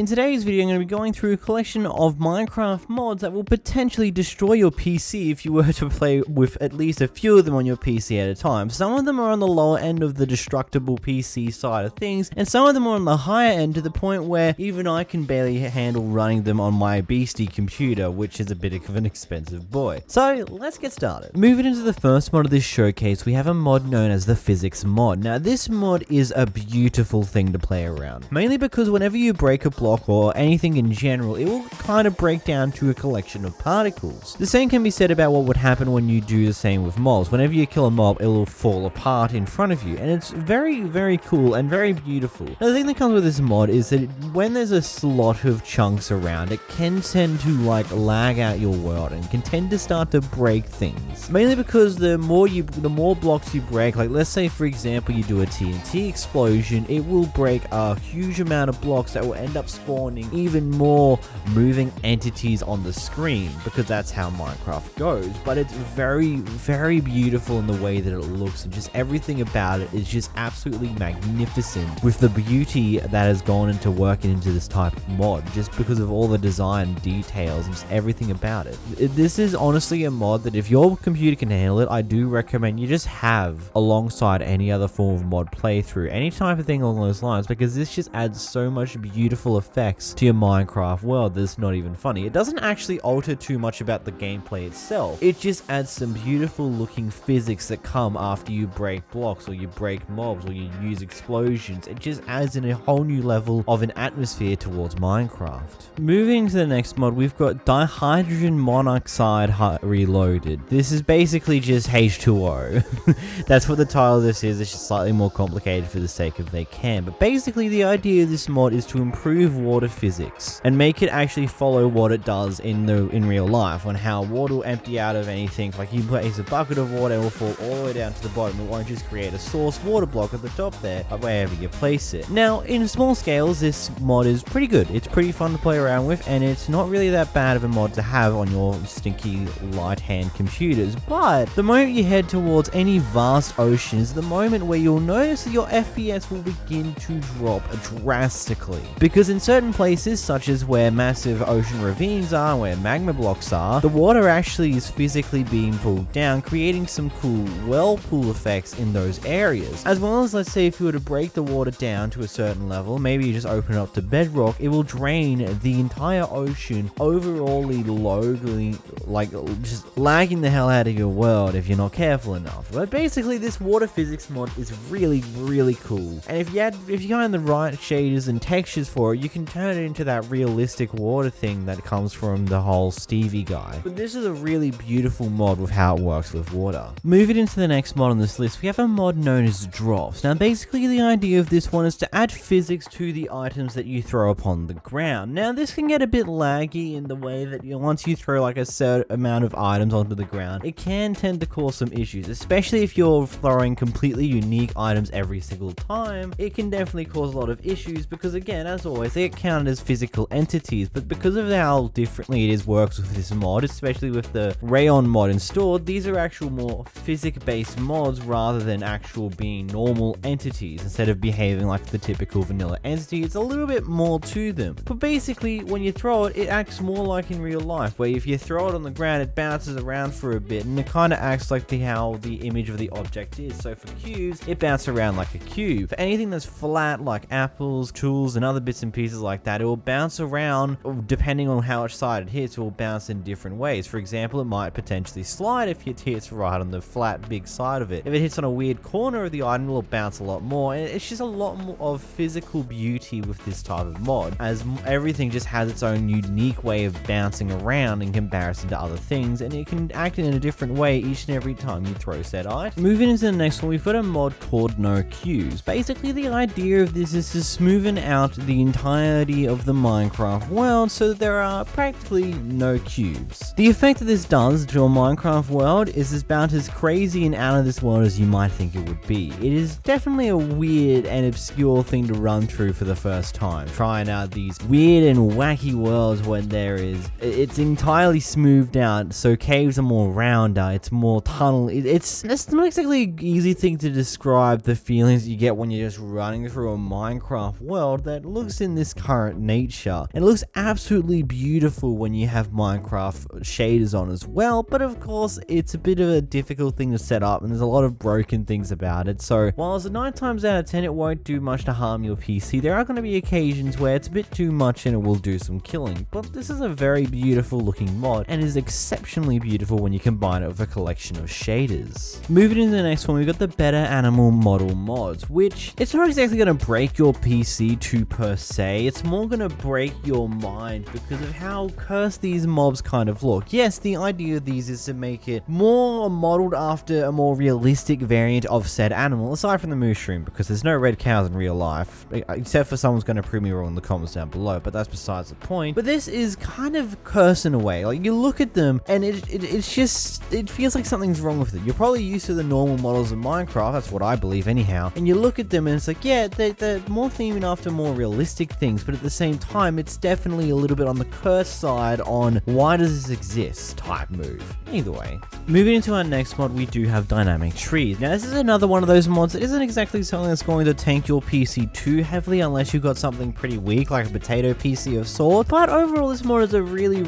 In today's video, I'm going to be going through a collection of Minecraft mods that will potentially destroy your PC if you were to play with at least a few of them on your PC at a time. Some of them are on the lower end of the destructible PC side of things, and some of them are on the higher end to the point where even I can barely handle running them on my beastie computer, which is a bit of an expensive boy. So let's get started. Moving into the first mod of this showcase, we have a mod known as the Physicis Mod. Now this mod is a beautiful thing to play around, mainly because whenever you break a block or anything in general, it will kind of break down to a collection of particles. The same can be said about what would happen when you do the same with mobs. Whenever you kill a mob, it will fall apart in front of you, and it's very cool and very beautiful. Now, the thing that comes with this mod is that when there's a lot of chunks around, it can tend to like lag out your world and can tend to start to break things. Mainly because the more blocks you break, like let's say for example you do a TNT explosion, it will break a huge amount of blocks that will end up spawning even more moving entities on the screen, because that's how Minecraft goes. But it's very beautiful in the way that it looks, and just everything about it is just absolutely magnificent with the beauty that has gone into working into this type of mod, just because of all the design details and just everything about it. This is honestly a mod that if your computer can handle it, I do recommend you just have alongside any other form of mod playthrough, any type of thing along those lines, because this just adds so much beautiful effects to your Minecraft world that's not even funny. It doesn't actually alter too much about the gameplay itself. It just adds some beautiful looking physics that come after you break blocks or you break mobs or you use explosions. It just adds in a whole new level of an atmosphere towards Minecraft. Moving to the next mod, we've got Dihydrogen Monoxide Reloaded. This is basically just H2O. That's what the title of this is. It's just slightly more complicated for the sake of they can. But basically the idea of this mod is to improve water physics and make it actually follow what it does in real life, on how water will empty out of anything. Like you place a bucket of water, it will fall all the way down to the bottom. It won't just create a source water block at the top there, wherever you place it. Now, in small scales, this mod is pretty good. It's pretty fun to play around with, and it's not really that bad of a mod to have on your stinky light hand computers. But the moment you head towards any vast oceans, the moment where you'll notice that your FPS will begin to drop drastically. Because in certain places, such as where massive ocean ravines are, where magma blocks are, the water actually is physically being pulled down, creating some cool whirlpool effects in those areas. As well as, let's say, if you were to break the water down to a certain level, maybe you just open it up to bedrock, it will drain the entire ocean, overall like just lagging the hell out of your world if you're not careful enough. But basically, this water physics mod is really cool, and if you find the right shaders and textures for it, you can turn it into that realistic water thing that comes from the whole Stevie guy. But this is a really beautiful mod with how it works with water. Moving into the next mod on this list, we have a mod known as Dropz. Now basically the idea of this one is to add physics to the items that you throw upon the ground. Now this can get a bit laggy in the way that once you throw like a certain amount of items onto the ground, it can tend to cause some issues, especially if you're throwing completely unique items every single time. It can definitely cause a lot of issues because, again, as always, they get counted as physical entities, but because of how differently it works with this mod, especially with the Rayon mod installed, these are actual more physics-based mods rather than actual being normal entities. Instead of behaving like the typical vanilla entity, it's a little bit more to them. But basically, when you throw it, it acts more like in real life, where if you throw it on the ground, it bounces around for a bit, and it kind of acts like how the image of the object is. So for cubes, it bounces around like a cube. For anything that's flat, like apples, tools, and other bits and pieces like that, it will bounce around depending on how much side it hits. It will bounce in different ways. For example, it might potentially slide if it hits right on the flat big side of it. If it hits on a weird corner of the item, it will bounce a lot more. And it's just a lot more of physical beauty with this type of mod, as everything just has its own unique way of bouncing around in comparison to other things, and it can act in a different way each and every time you throw said item. Moving into the next one, we've got a mod called NoCubes. Basically, the idea of this is to smoothen out the entirety of the Minecraft world so that there are practically no cubes. The effect that this does to a Minecraft world is about as crazy and out of this world as you might think it would be. It is definitely a weird and obscure thing to run through for the first time, trying out these weird and wacky worlds when it's entirely smoothed out, so caves are more rounder, it's more tunnel. It's not exactly an easy thing to describe the feelings you get when you're just running through a Minecraft world that looks in this its current nature. It looks absolutely beautiful when you have Minecraft shaders on as well, but of course it's a bit of a difficult thing to set up and there's a lot of broken things about it. So while it's a 9 times out of 10 it won't do much to harm your PC, there are going to be occasions where it's a bit too much and it will do some killing. But this is a very beautiful looking mod and is exceptionally beautiful when you combine it with a collection of shaders. Moving into the next one, we've got the Better Animal Model mods, which it's not exactly going to break your PC to per se, it's more going to break your mind because of how cursed these mobs kind of look. Yes, the idea of these is to make it more modeled after a more realistic variant of said animal, aside from the mushroom, because there's no red cows in real life, except for someone's going to prove me wrong in the comments down below, but that's besides the point. But this is kind of cursed in a way. Like, you look at them and it's just, it feels like something's wrong with it. You're probably used to the normal models of Minecraft, that's what I believe anyhow, and you look at them and it's like, yeah, they're more theming after more realistic things, but at the same time it's definitely a little bit on the cursed side on why does this exist type move. Either way. Moving into our next mod, we do have dynamic trees. Now this is another one of those mods that isn't exactly something that's going to tank your PC too heavily unless you've got something pretty weak like a potato PC of sorts, but overall this mod is a really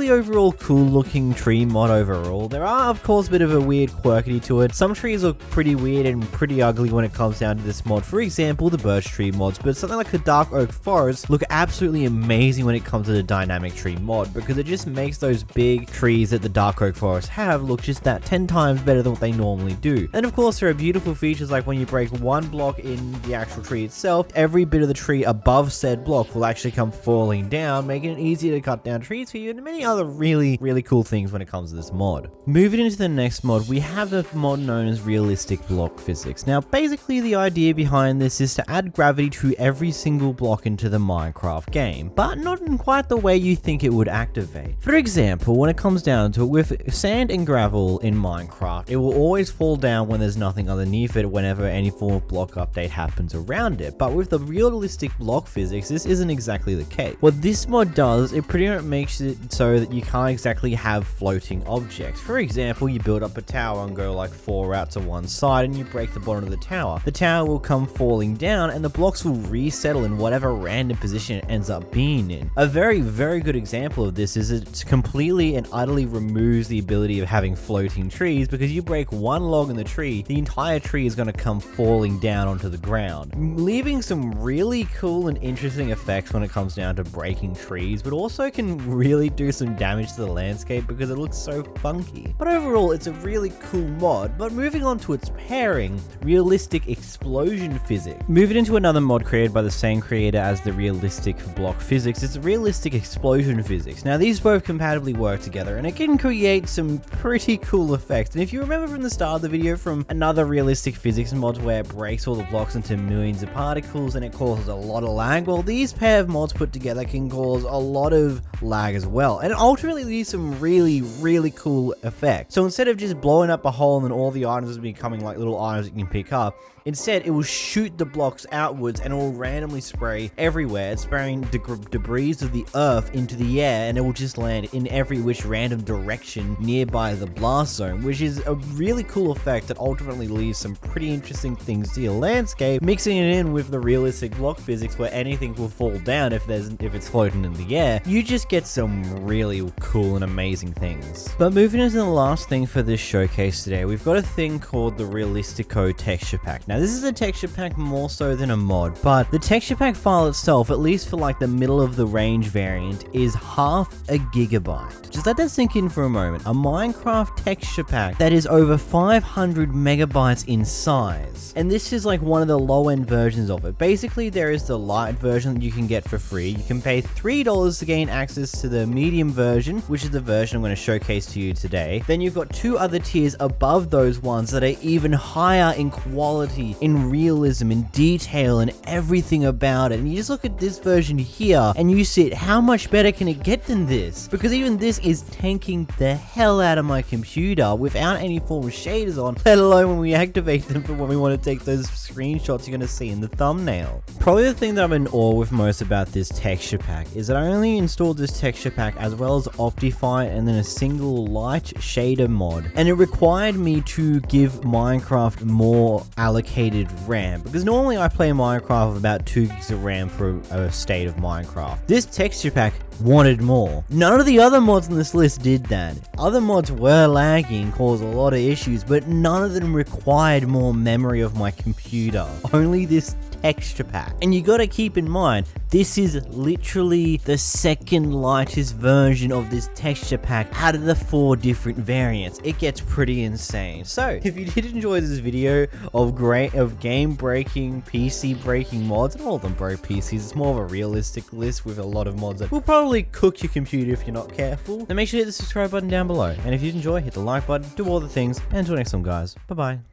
overall cool looking tree mod overall. There are of course a bit of a weird quirkity to it. Some trees look pretty weird and pretty ugly when it comes down to this mod. For example, the birch tree mods, but something like the dark oak forest look absolutely amazing when it comes to the dynamic tree mod because it just makes those big trees that the dark oak forests have look just that 10 times better than what they normally do. And of course there are beautiful features like when you break one block in the actual tree itself, every bit of the tree above said block will actually come falling down, making it easier to cut down trees for you and many other really cool things when it comes to this mod. Moving into the next mod, we have a mod known as Realistic Block Physics. Now basically the idea behind this is to add gravity to every single block into the Minecraft game, but not in quite the way you think it would activate. For example, when it comes down to it, with sand and gravel in Minecraft, it will always fall down when there's nothing underneath it whenever any form of block update happens around it. But with the Realistic Block Physics, this isn't exactly the case. What this mod does, it pretty much makes it so that you can't exactly have floating objects. For example, you build up a tower and go like 4 out to one side and you break the bottom of the tower. The tower will come falling down and the blocks will resettle in whatever random position it ends up being in. A very good example of this is it completely and utterly removes the ability of having floating trees because you break one log in the tree, the entire tree is going to come falling down onto the ground, leaving some really cool and interesting effects when it comes down to breaking trees, but also can really do some damage to the landscape because it looks so funky. But overall, it's a really cool mod. But moving on to its pairing, Realistic Explosion Physics. Moving into another mod created by the same creator as the Realistic Block Physics, it's Realistic Explosion Physics. Now these both compatibly work together and it can create some pretty cool effects. And if you remember from the start of the video from another Realistic Physics mod where it breaks all the blocks into millions of particles and it causes a lot of lag, well these pair of mods put together can cause a lot of lag as well. And it ultimately leaves some really cool effects. So instead of just blowing up a hole and then all the items are becoming like little items that you can pick up, instead it will shoot the blocks outwards and it will randomly spray everywhere. It's spraying debris of the earth into the air and it will just land in every which random direction nearby the blast zone, which is a really cool effect that ultimately leaves some pretty interesting things to your landscape, mixing it in with the Realistic Block Physics where anything will fall down if it's floating in the air. You just get some really cool and amazing things. But moving into the last thing for this showcase today, we've got a thing called the Realistico texture pack. Now this is a texture pack more so than a mod, but the texture pack file itself, at least for like the middle of the range variant, is half a gigabyte. Just let that sink in for a moment. A Minecraft texture pack that is over 500 megabytes in size. And this is like one of the low end versions of it. Basically there is the light version that you can get for free. You can pay $3 to gain access to the medium version, which is the version I'm going to showcase to you today. Then you've got 2 other tiers above those ones that are even higher in quality, in realism, in detail, and everything about it. And you just look at this version here and you sit, how much better can it get than this? Because even this is tanking the hell out of my computer without any form of shaders on, let alone when we activate them for when we want to take those screenshots you're going to see in the thumbnail. Probably the thing that I'm in awe with most about this texture pack is that I only installed this NoCubes texture pack, as well as Optify, and then a single light shader mod. And it required me to give Minecraft more allocated RAM, because normally I play Minecraft with about 2 gigs of RAM for a state of Minecraft. This texture pack wanted more. None of the other mods on this list did that. Other mods were lagging, caused a lot of issues, but none of them required more memory of my computer. Only this texture pack. And you gotta keep in mind, this is literally the second lightest version of this texture pack out of the 4 different variants. It gets pretty insane. So, if you did enjoy this video of game-breaking, PC-breaking mods, and all of them broke PCs, it's more of a realistic list with a lot of mods that will probably cook your computer if you're not careful, then make sure to hit the subscribe button down below. And if you did enjoy, hit the like button, do all the things, and until next time guys, bye bye.